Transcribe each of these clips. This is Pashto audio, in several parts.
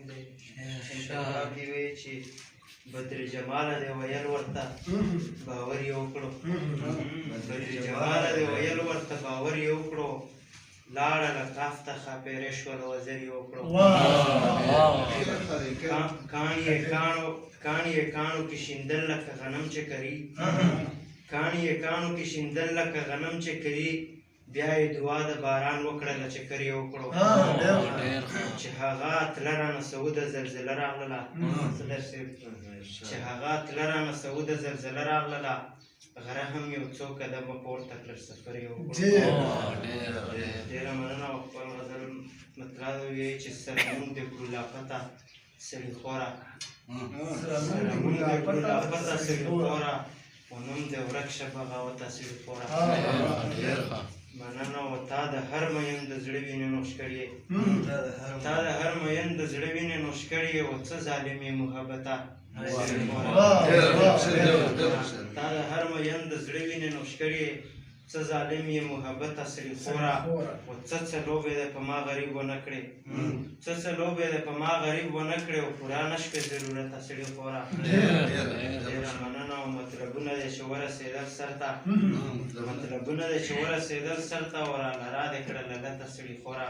دی انتخاب دې وایي چې بدر جماله دې ویل ورته باور یې وکړو بدر جماله دې ویل ورته باور یې وکړو لاړه له کاف ته ښاپېرې شوله وزر یې وکړو کاڼي یې کاڼو کې شیندل لکه غنم چې کري کاڼي یې کاڼو کې شیندل لکه غنم چې کري بیا یې دعا د باران وکړله چې کر یې وکړو چې هغه تله رانه سعوده زلزله راغلله چې هغه تله رانه سعوده زلزله راغلله غره هم یو څو قدمه پورته کړل سفر یې وکړو ډېره مننه او خپل غزل مطلب وایي چې سره مونږ د کړو لاپته سړي خوره سره مونږ د کړو لاپته سړي خوره و نوم د ورک شه بغاوته سړي خوره مننه و تا د هر مین د زړه وینې نوش کړې تا د هر مین د زړه وینې نوش کړې و څه ظالم یې محبته تا د هر مین د زړه وینې نوش کړې څه ظالم یې محبته سړي خوره و څه لوبې دی په ما غریب ونه کړې څه لوبې دی په ما غریب ونه کړې و پوره نه شوې ضرورته سړي خوره ډېره مننه او مطلبونه دی چې ورسېدل سر ته مطلبونه دی چې ورسېدل سر ته و راله را دې کړله لته سړي خوره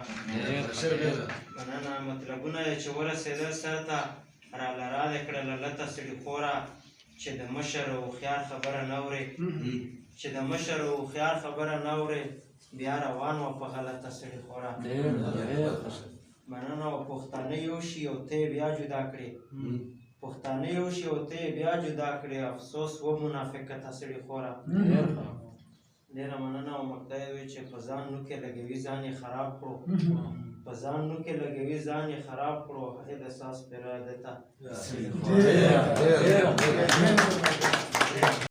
مننه مطلبونه دی چې ورسېدل سر ته راله را دې کړله لته سړي خوره چې د مشر او هوښیار خبره نه اورې چې د مشر او هوښیار خبره نه اورې بیا روان وه په غلطه سړي خوره مننه او پښتانه یو شي او ته یې بیا جدا کړې پښتانه یو شي او ته یې بیا جدا کړې افسوس و منافقته سړي خوره ډېره مننه او مقطع یې وایي چې په ځان نوکې لګوي ځان یې خراب کړو په ځان نوکې لګوي ځان یې خراب کړو هغې د ساس پیراده ته